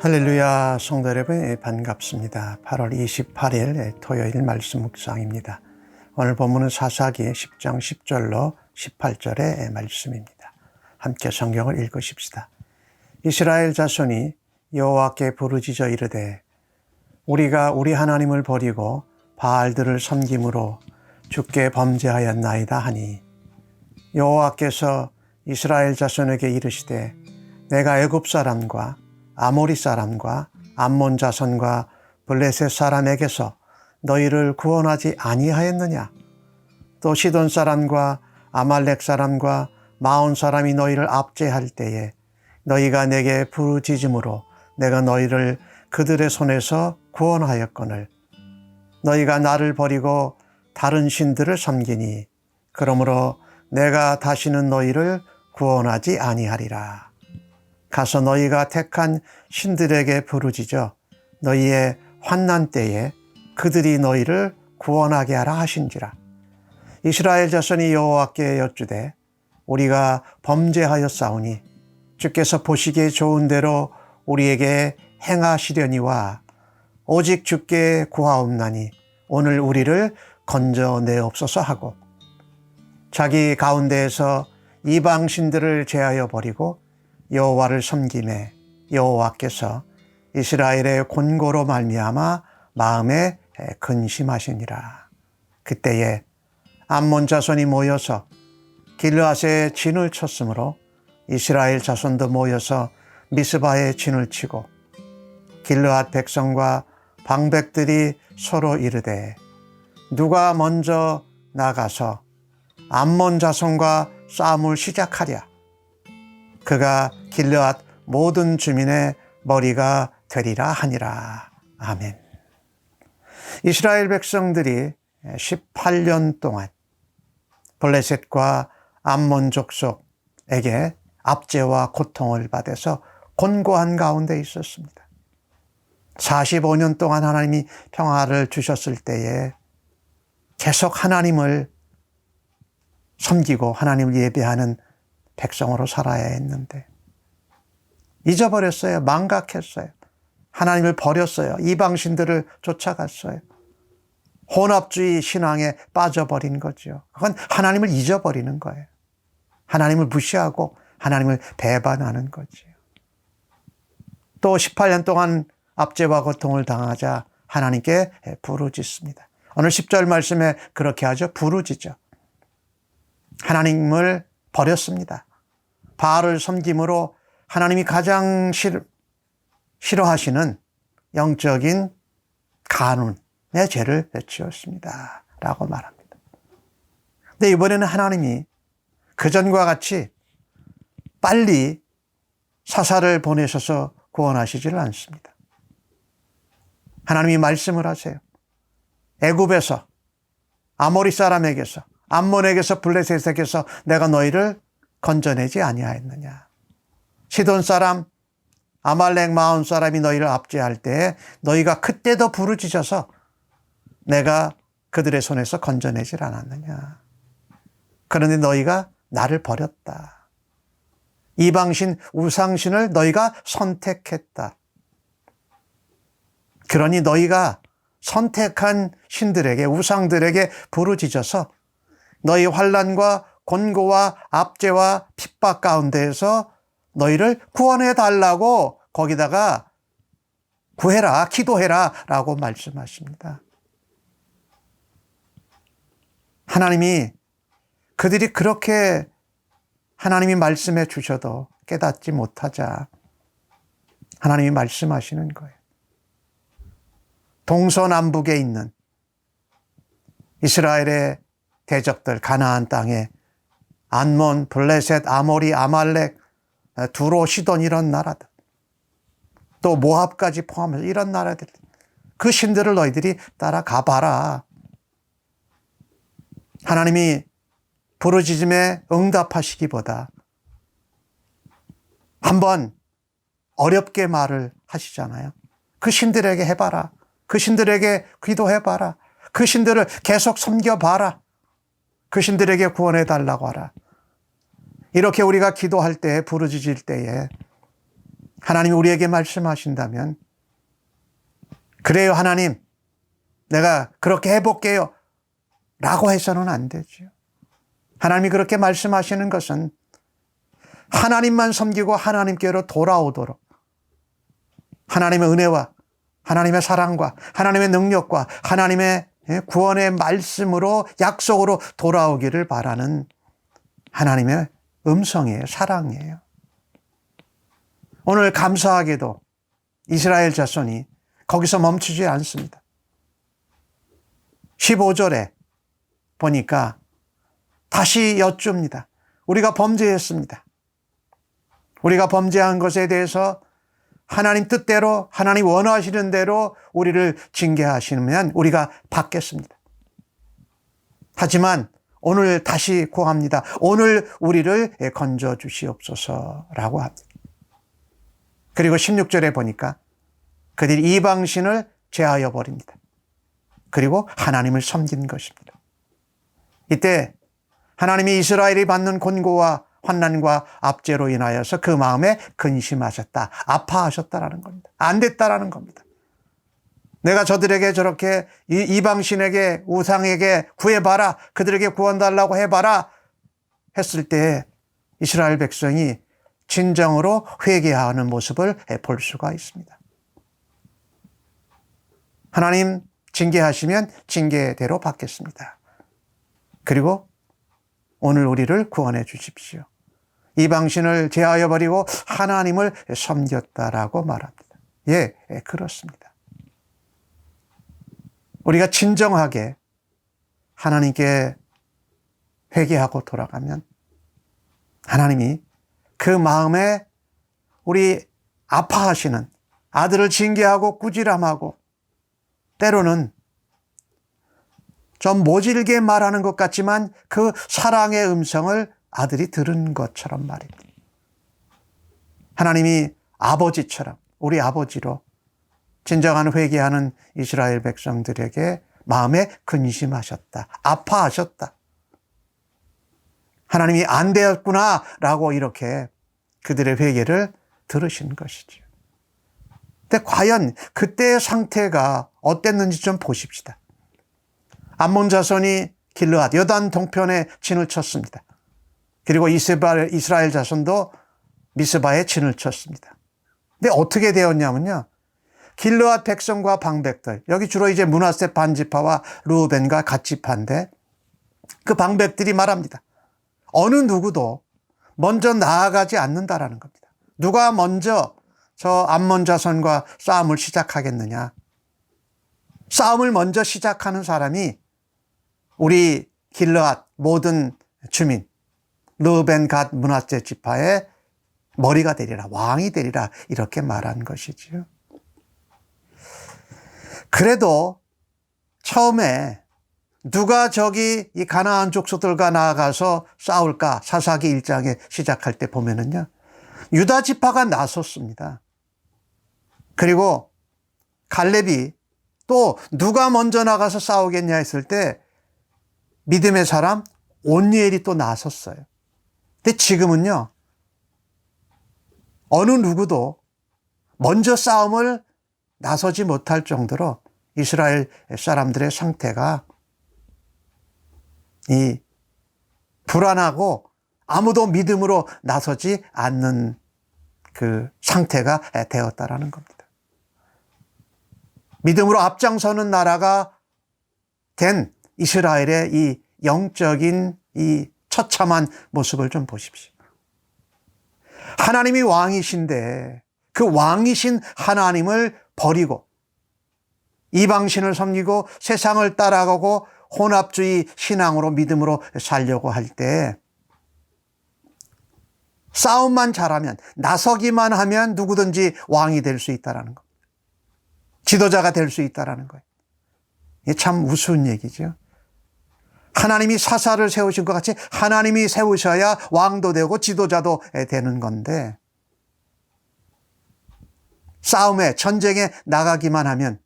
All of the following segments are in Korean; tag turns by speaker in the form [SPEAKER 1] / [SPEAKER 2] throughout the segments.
[SPEAKER 1] 할렐루야, 성도 여러분 반갑습니다. 8월 28일 토요일 말씀 묵상입니다. 오늘 본문은 사사기 10장 10절로 18절의 말씀입니다. 함께 성경을 읽으십시다. 이스라엘 자손이 여호와께 부르짖어 이르되 우리가 우리 하나님을 버리고 바알들을 섬김으로 주께 범죄하였나이다 하니 여호와께서 이스라엘 자손에게 이르시되 내가 애굽 사람과 아모리 사람과 암몬 자손과 블레셋 사람에게서 너희를 구원하지 아니하였느냐? 또 시돈 사람과 아말렉 사람과 마온 사람이 너희를 압제할 때에 너희가 내게 부르짖음으로 내가 너희를 그들의 손에서 구원하였거늘 너희가 나를 버리고 다른 신들을 섬기니 그러므로 내가 다시는 너희를 구원하지 아니하리라. 가서 너희가 택한 신들에게 부르짖어 너희의 환난 때에 그들이 너희를 구원하게 하라 하신지라. 이스라엘 자손이 여호와께 여쭈되 우리가 범죄하였사오니 주께서 보시기에 좋은 대로 우리에게 행하시려니와 오직 주께 구하옵나니 오늘 우리를 건져내옵소서 하고 자기 가운데에서 이방 신들을 제하여 버리고 여호와를 섬김에 여호와께서 이스라엘의 곤고로 말미암아 마음에 근심하시니라. 그때에 암몬 자손이 모여서 길르앗에 진을 쳤으므로 이스라엘 자손도 모여서 미스바에 진을 치고 길르앗 백성과 방백들이 서로 이르되 누가 먼저 나가서 암몬 자손과 싸움을 시작하랴. 그가 길르앗 모든 주민의 머리가 되리라 하니라. 아멘. 이스라엘 백성들이 18년 동안 블레셋과 암몬 족속에게 압제와 고통을 받아서 곤고한 가운데 있었습니다. 45년 동안 하나님이 평화를 주셨을 때에 계속 하나님을 섬기고 하나님을 예배하는 백성으로 살아야 했는데 잊어버렸어요. 망각했어요. 하나님을 버렸어요. 이방신들을 쫓아갔어요. 혼합주의 신앙에 빠져버린 거죠. 그건 하나님을 잊어버리는 거예요. 하나님을 무시하고 하나님을 배반하는 거죠. 또 18년 동안 압제와 고통을 당하자 하나님께 부르짖습니다. 오늘 10절 말씀에 그렇게 하죠. 부르짖어. 하나님을 버렸습니다. 바알을 섬김으로 하나님이 가장 싫어하시는 영적인 간운의 죄를 지었습니다. 라고 말합니다. 근데 이번에는 하나님이 그전과 같이 빨리 사사를 보내셔서 구원하시지를 않습니다. 하나님이 말씀을 하세요. 애굽에서 아모리 사람에게서 암몬에게서 블레셋에게서 내가 너희를 건져내지 아니하였느냐. 시돈 사람 아말렉 마온 사람이 너희를 압제할 때 너희가 그때도 부르짖어서 내가 그들의 손에서 건져내질 않았느냐. 그런데 너희가 나를 버렸다. 이방신 우상신을 너희가 선택했다. 그러니 너희가 선택한 신들에게 우상들에게 부르짖어서 너희 환난과 곤고와 압제와 핍박 가운데에서 너희를 구원해 달라고 거기다가 구해라, 기도해라 라고 말씀하십니다. 하나님이 그들이 그렇게 하나님이 말씀해 주셔도 깨닫지 못하자 하나님이 말씀하시는 거예요. 동서남북에 있는 이스라엘의 대적들 가나안 땅에 암몬, 블레셋, 아모리, 아말렉, 두로, 시돈 이런 나라들 또 모압까지 포함해서 이런 나라들 그 신들을 너희들이 따라가 봐라. 하나님이 부르짖음에 응답하시기보다 한번 어렵게 말을 하시잖아요. 그 신들에게 해봐라. 그 신들에게 기도해봐라. 그 신들을 계속 섬겨봐라. 그 신들에게 구원해달라고 하라. 이렇게 우리가 기도할 때 부르짖을 때에 하나님이 우리에게 말씀하신다면, 그래요 하나님, 내가 그렇게 해볼게요 라고 해서는 안 되죠. 하나님이 그렇게 말씀하시는 것은 하나님만 섬기고 하나님께로 돌아오도록, 하나님의 은혜와 하나님의 사랑과 하나님의 능력과 하나님의 구원의 말씀으로, 약속으로 돌아오기를 바라는 하나님의 음성이에요. 사랑이에요. 오늘 감사하게도 이스라엘 자손이 거기서 멈추지 않습니다. 15절에 보니까 다시 여쭙니다. 우리가 범죄했습니다. 우리가 범죄한 것에 대해서 하나님 뜻대로, 하나님 원하시는 대로 우리를 징계하시면 우리가 받겠습니다. 하지만 오늘 다시 구합니다. 오늘 우리를 건져 주시옵소서라고 합니다. 그리고 16절에 보니까 그들이 이방신을 제하여 버립니다. 그리고 하나님을 섬긴 것입니다. 이때 하나님이 이스라엘이 받는 곤고와 환난과 압제로 인하여서 그 마음에 근심하셨다, 아파하셨다라는 겁니다. 안 됐다라는 겁니다. 내가 저들에게 저렇게 이방신에게, 우상에게 구해봐라, 그들에게 구원 달라고 해봐라 했을 때 이스라엘 백성이 진정으로 회개하는 모습을 볼 수가 있습니다. 하나님 징계하시면 징계대로 받겠습니다. 그리고 오늘 우리를 구원해 주십시오. 이방신을 제하여 버리고 하나님을 섬겼다라고 말합니다. 예, 그렇습니다. 우리가 진정하게 하나님께 회개하고 돌아가면 하나님이 그 마음에 우리 아파하시는 아들을 징계하고 꾸지람하고 때로는 좀 모질게 말하는 것 같지만 그 사랑의 음성을 아들이 들은 것처럼 말입니다. 하나님이 아버지처럼, 우리 아버지로 진정한 회개하는 이스라엘 백성들에게 마음에 근심하셨다, 아파하셨다. 하나님이 안 되었구나라고 이렇게 그들의 회개를 들으신 것이죠. 근데 과연 그때의 상태가 어땠는지 좀 보십시다. 암몬 자손이 길르앗 여단 동편에 진을 쳤습니다. 그리고 이스라엘 자손도 미스바에 진을 쳤습니다. 근데 어떻게 되었냐면요, 길르앗 백성과 방백들, 여기 주로 이제 므낫세 반지파와 르우벤과 갓지파인데 그 방백들이 말합니다. 어느 누구도 먼저 나아가지 않는다라는 겁니다. 누가 먼저 저 암몬 자손과 싸움을 시작하겠느냐? 싸움을 먼저 시작하는 사람이 우리 길르앗 모든 주민, 르우벤, 갓, 므낫세 지파의 머리가 되리라, 왕이 되리라, 이렇게 말한 것이지요. 그래도 처음에 누가 저기 이 가나안 족속들과 나아가서 싸울까? 사사기 1장에 시작할 때 보면은요, 유다 지파가 나섰습니다. 그리고 갈렙이 또 누가 먼저 나가서 싸우겠냐 했을 때 믿음의 사람 온니엘이 또 나섰어요. 근데 지금은요, 어느 누구도 먼저 싸움을 나서지 못할 정도로 이스라엘 사람들의 상태가 이 불안하고 아무도 믿음으로 나서지 않는 그 상태가 되었다라는 겁니다. 믿음으로 앞장서는 나라가 된 이스라엘의 이 영적인 이 처참한 모습을 좀 보십시오. 하나님이 왕이신데 그 왕이신 하나님을 버리고 이방신을 섬기고 세상을 따라가고 혼합주의 신앙으로 믿음으로 살려고 할 때 싸움만 잘하면, 나서기만 하면 누구든지 왕이 될 수 있다는 겁니다. 지도자가 될 수 있다는 거예요. 이게 참 우스운 얘기죠. 하나님이 사사를 세우신 것 같이 하나님이 세우셔야 왕도 되고 지도자도 되는 건데, 싸움에, 전쟁에 나가기만 하면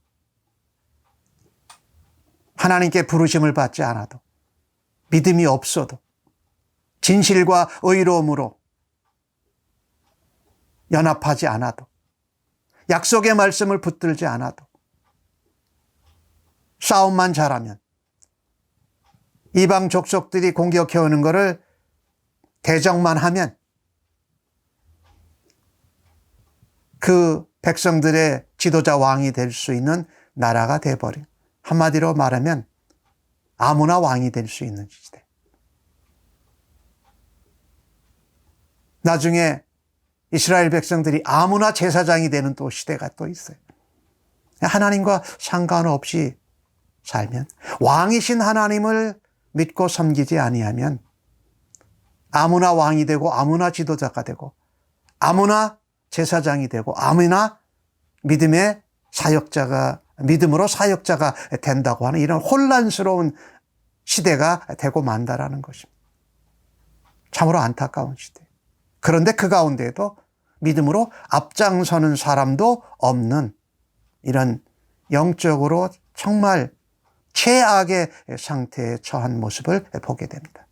[SPEAKER 1] 하나님께 부르심을 받지 않아도, 믿음이 없어도, 진실과 의로움으로 연합하지 않아도 약속의 말씀을 붙들지 않아도 싸움만 잘하면 이방 족속들이 공격해 오는 것을 대적만 하면 그 백성들의 지도자 왕이 될 수 있는 나라가 돼버린, 한마디로 말하면 아무나 왕이 될 수 있는 시대. 나중에 이스라엘 백성들이 아무나 제사장이 되는 또 시대가 또 있어요. 하나님과 상관없이 살면, 왕이신 하나님을 믿고 섬기지 아니하면 아무나 왕이 되고 아무나 지도자가 되고 아무나 제사장이 되고 아무나 믿음으로 사역자가 된다고 하는 이런 혼란스러운 시대가 되고 만다라는 것입니다. 참으로 안타까운 시대. 그런데 그 가운데에도 믿음으로 앞장서는 사람도 없는 이런 영적으로 정말 최악의 상태에 처한 모습을 보게 됩니다.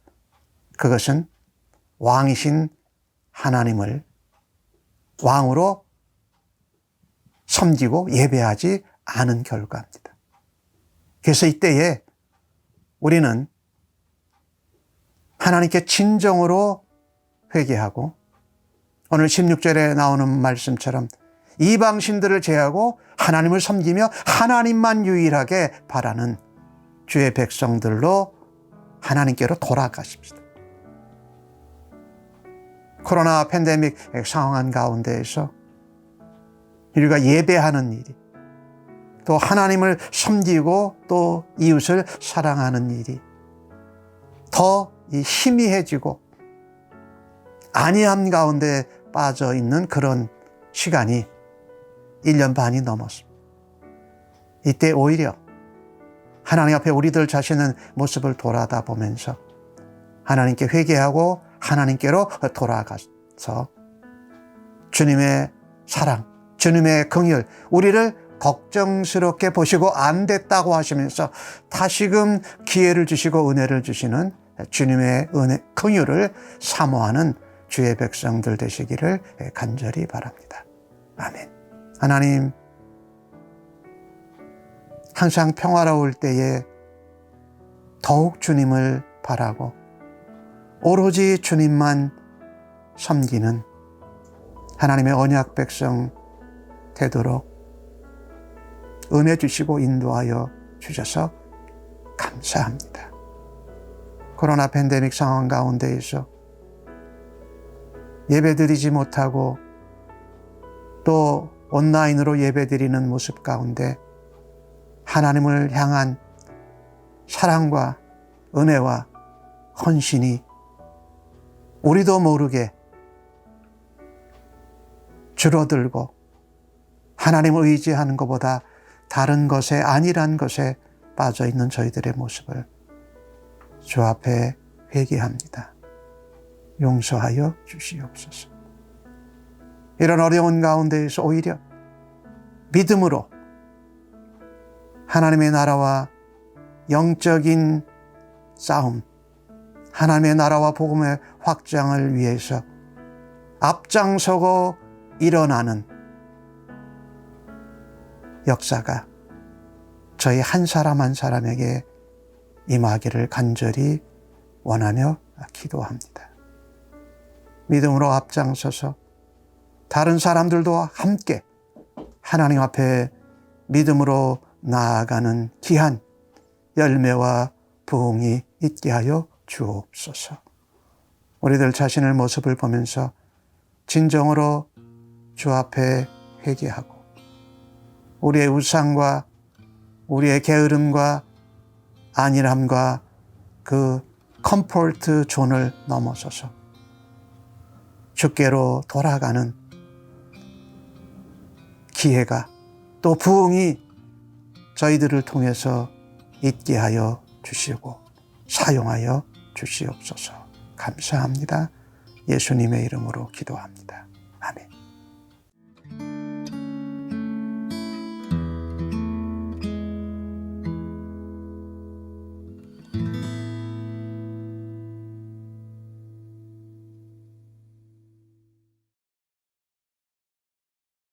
[SPEAKER 1] 그것은 왕이신 하나님을 왕으로 섬기고 예배하지 않은 결과입니다. 그래서 이때에 우리는 하나님께 진정으로 회개하고 오늘 16절에 나오는 말씀처럼 이방신들을 제하고 하나님을 섬기며 하나님만 유일하게 바라는 주의 백성들로 하나님께로 돌아가십시다. 코로나 팬데믹 상황 가운데에서 우리가 예배하는 일이, 또 하나님을 섬기고 또 이웃을 사랑하는 일이 더 희미해지고 안이함 가운데 빠져 있는 그런 시간이 1년 반이 넘었습니다. 이때 오히려 하나님 앞에 우리들 자신의 모습을 돌아다 보면서 하나님께 회개하고 하나님께로 돌아가서 주님의 사랑, 주님의 긍휼, 우리를 걱정스럽게 보시고 안 됐다고 하시면서 다시금 기회를 주시고 은혜를 주시는 주님의 긍휼을 사모하는 주의 백성들 되시기를 간절히 바랍니다. 아멘. 하나님, 항상 평화로울 때에 더욱 주님을 바라고 오로지 주님만 섬기는 하나님의 언약 백성 되도록 은혜 주시고 인도하여 주셔서 감사합니다. 코로나 팬데믹 상황 가운데에서 예배드리지 못하고 또 온라인으로 예배드리는 모습 가운데 하나님을 향한 사랑과 은혜와 헌신이 우리도 모르게 줄어들고 하나님을 의지하는 것보다 다른 것에 안일한 것에 빠져있는 저희들의 모습을 주 앞에 회개합니다. 용서하여 주시옵소서. 이런 어려운 가운데에서 오히려 믿음으로 하나님의 나라와 영적인 싸움, 하나님의 나라와 복음의 확장을 위해서 앞장서고 일어나는 역사가 저희 한 사람 한 사람에게 임하기를 간절히 원하며 기도합니다. 믿음으로 앞장서서 다른 사람들도 함께 하나님 앞에 믿음으로 나아가는 귀한 열매와 부흥이 있게 하여 주옵소서. 우리들 자신의 모습을 보면서 진정으로 주 앞에 회개하고 우리의 우상과 우리의 게으름과 안일함과 그 컴포트 존을 넘어서서 주께로 돌아가는 기회가 또 부흥이 저희들을 통해서 있게 하여 주시고 사용하여 주시옵소서. 감사합니다. 예수님의 이름으로 기도합니다.